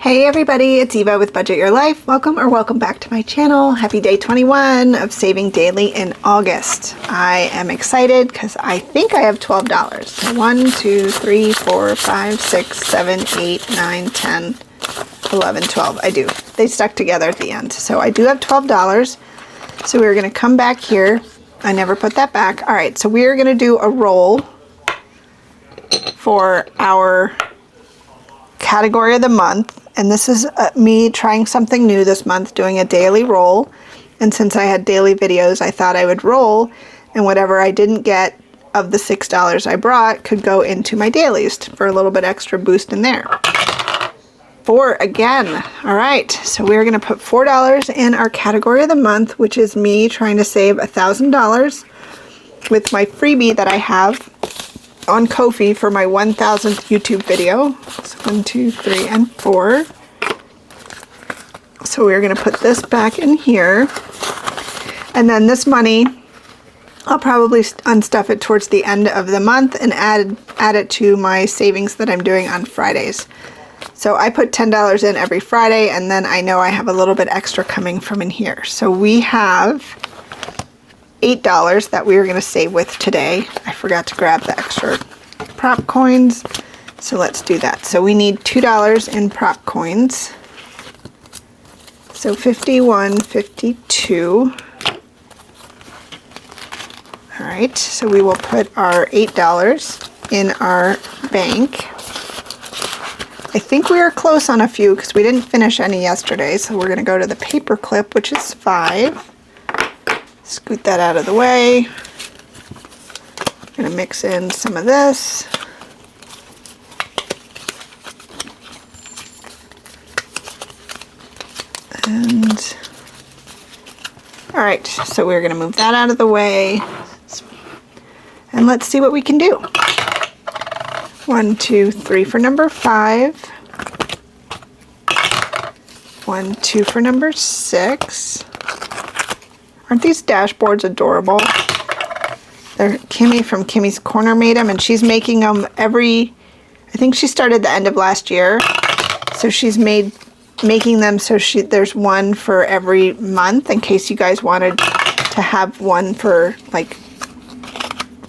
Hey everybody, it's Eva with Budget Your Life. Welcome back to my channel. Happy day 21 of saving daily in August. I am excited because I think I have $12. So 1, 2, 3, 4, 5, 6, 7, 8, 9, 10, 11, 12. I do. They stuck together at the end. So I do have $12. So we're going to come back here. I never put that back. All right, so we're going to do a roll for our category of the month. And this is me trying something new this month, doing a daily roll. And since I had daily videos, I thought I would roll, and whatever I didn't get of the $6 I brought could go into my dailies for a little bit extra boost in there. 4 again. All right, so we're going to put $4 in our category of the month, which is me trying to save $1,000 with my freebie that I have on Ko-fi for my 1000th YouTube video. So 1, 2, 3, and 4. So we're going to put this back in here. And then this money, I'll probably unstuff it towards the end of the month and add it to my savings that I'm doing on Fridays. So I put $10 in every Friday, and then I know I have a little bit extra coming from in here. So we have $8 that we are going to save with today. I forgot to grab the extra prop coins, so let's do that. So we need $2 in prop coins. So 51, 52. All right, so we will put our $8 in our bank. I think we are close on a few because we didn't finish any yesterday, so we're going to go to the paper clip, which is 5. Scoot that out of the way. I'm going to mix in some of this. And all right, so we're going to move that out of the way. And let's see what we can do. 1, 2, 3 for number 5. 1, 2 for number 6. Aren't these dashboards adorable? They're Kimmy from Kimmy's Corner made them, and she's making them I think she started the end of last year. So she's making them so there's one for every month in case you guys wanted to have one for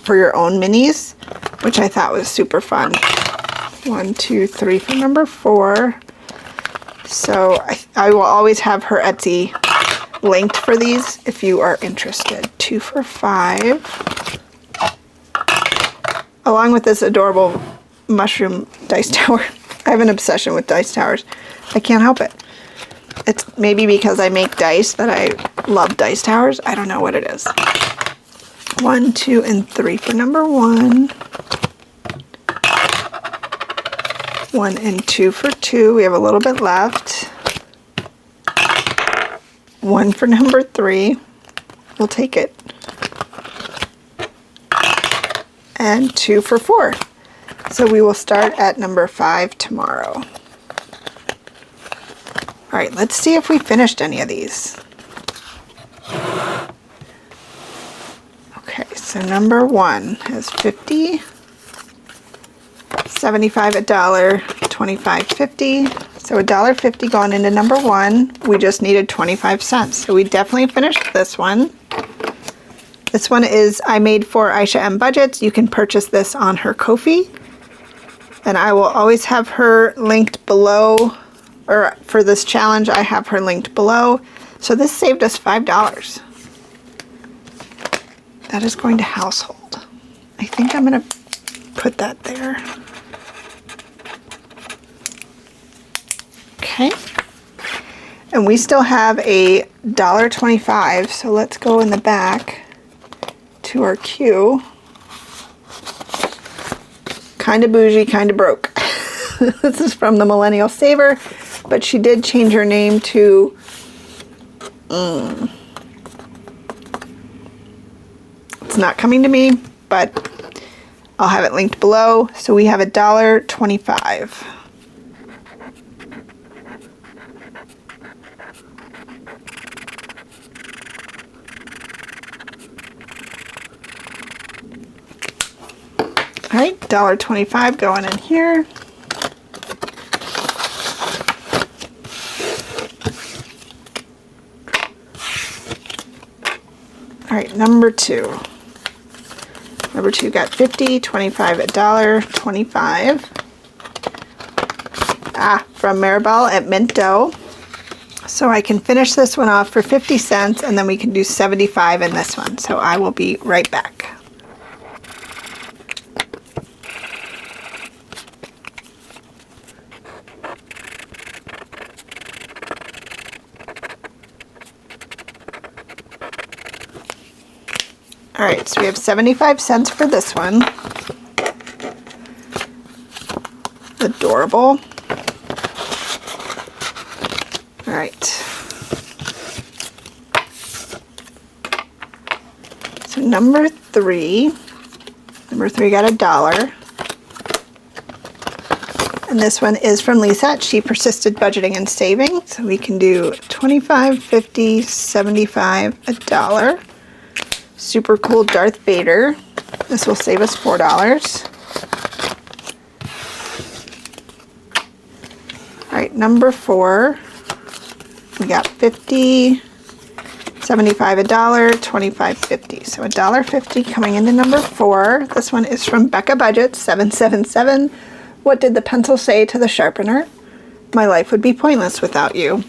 your own minis, which I thought was super fun. 1, 2, 3 for number 4. So I will always have her Etsy linked for these if you are interested. 2 for 5. Along with this adorable mushroom dice tower. I have an obsession with dice towers. I can't help it. It's maybe because I make dice that I love dice towers. I don't know what it is. 1, 2, and 3 for number 1. 1 and 2 for 2. We have a little bit left. 1 for number 3. We'll take it. And 2 for 4. So we will start at number 5 tomorrow. All right, let's see if we finished any of these. Okay, so number 1 has 50, 75 $1, 25 50. So $1.50 going into number 1. We just needed 25 cents. So we definitely finished this one. This one is I made for Aisha M Budgets. You can purchase this on her Ko-fi. And I will always have her linked below, or for this challenge, I have her linked below. So this saved us $5. That is going to household. I think I'm going to put that there. Okay, and we still have a $1.25, so let's go in the back to our queue. Kind of bougie, kind of broke. This is from the Millennial Saver, but she did change her name to it's not coming to me, but I'll have it linked below. So we have a $1.25. All right, $1.25 going in here. right, number 2. Number 2 got 50, 25, $1, 25. From Maribel at Mint Dough. So I can finish this one off for 50 cents, and then we can do 75 in this one. So I will be right back. All right, so we have 75 cents for this one. Adorable. All right. So number 3 got $1. And this one is from Lisa. She persisted budgeting and saving. So we can do 25, 50, 75, $1. Super cool Darth Vader. This will save us $4. All right, number 4. We got 50, 75, $1, 25, 50. So $1.50 coming into number 4. This one is from Becca Budget 777. What did the pencil say to the sharpener? My life would be pointless without you.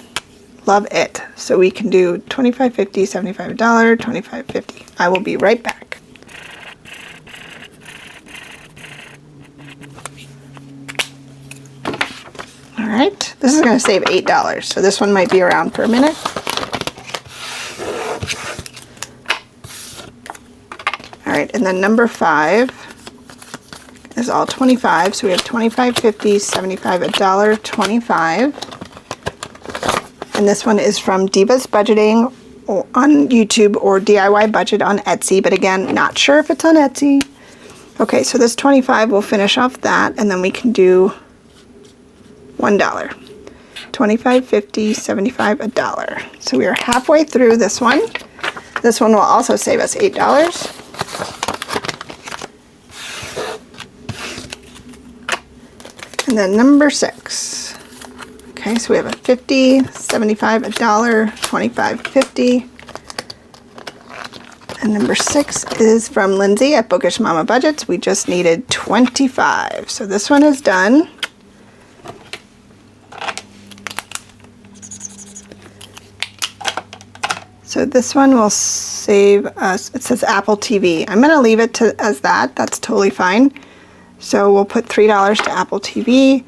Love it. So we can do 25, 50, 75, $1, 25, 50. I will be right back. All right, this is going to save $8, so this one might be around for a minute. All right, and then number 5 is all 25, so we have 25, 50, 75, $1, 25. And this one is from Diva's Budgeting on YouTube or DIY Budget on Etsy, but again, not sure if it's on Etsy. Okay, so this 25 will finish off that, and then we can do $1. 25, 50, 75, $1. So we are halfway through this one. This one will also save us $8. And then number 6. Okay, so we have a 50, 75, $1, 25, 50. And number 6 is from Lindsay at Bookish Mama Budgets. We just needed 25. So this one is done. So this one will save us, it says Apple TV. I'm going to leave it as that. That's totally fine. So we'll put $3 to Apple TV,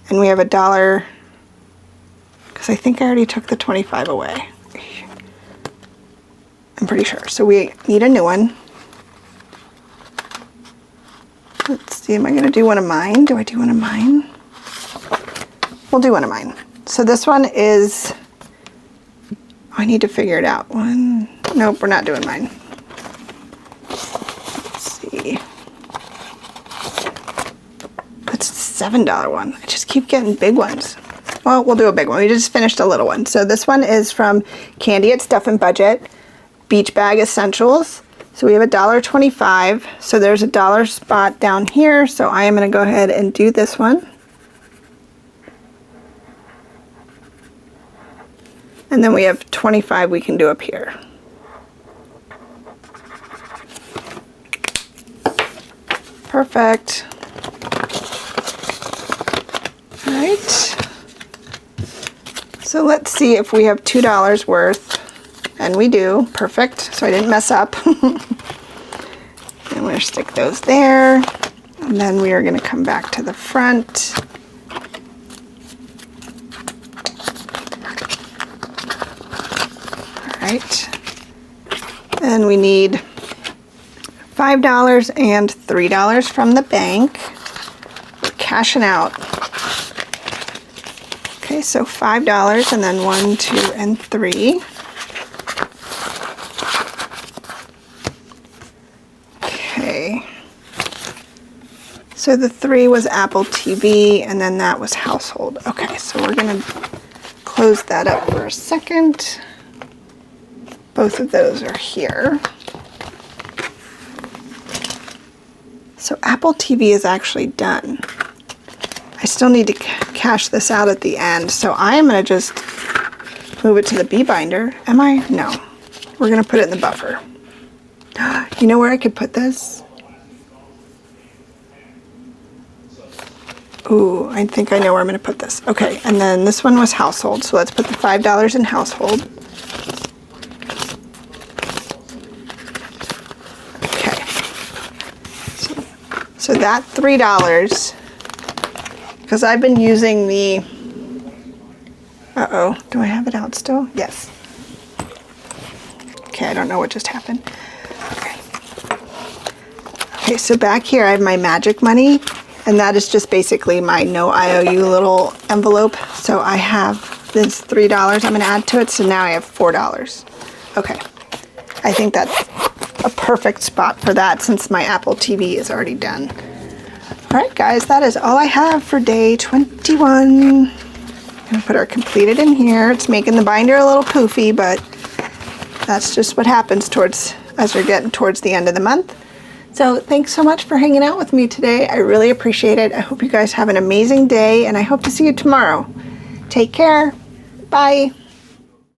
and we have $1, because I think I already took the 25 away. I'm pretty sure. So we need a new one. Let's see, am I going to do one of mine? Do I do one of mine? We'll do one of mine. So this one is, I need to figure it out. Nope, we're not doing mine. Let's see. That's a $7 one. I just keep getting big ones. Well, we'll do a big one. We just finished a little one. So this one is from Candy at Stuff and Budget, Beach Bag Essentials. So we have $1.25. So there's $1 spot down here. So I am going to go ahead and do this one. And then we have 25 we can do up here. Perfect. All right. So let's see if we have $2 worth. And we do. Perfect. So I didn't mess up. I'm going to stick those there. And then we are going to come back to the front. Right. And we need $5 and $3 from the bank. We're cashing out. Okay, so $5 and then 1, 2, and 3. Okay. So the 3 was Apple TV and then that was household. Okay, so we're going to close that up for a second. Both of those are here. So Apple TV is actually done. I still need to cash this out at the end, so I am going to just move it to the B binder. Am I? No. We're going to put it in the buffer. You know where I could put this? Ooh, I think I know where I'm going to put this. Okay, and then this one was household, so let's put the $5 in household. Okay. So that $3, because I've been using the, uh-oh, do I have it out still? Yes. Okay, I don't know what just happened. Okay, so back here I have my magic money, and that is just basically my no IOU little envelope. So I have this $3 I'm going to add to it, so now I have $4. Okay, I think that's a perfect spot for that since my Apple TV is already done. All right, guys, that is all I have for day 21. I'm going to put our completed in here. It's making the binder a little poofy, but that's just what happens as we're getting towards the end of the month. So thanks so much for hanging out with me today. I really appreciate it. I hope you guys have an amazing day, and I hope to see you tomorrow. Take care. Bye.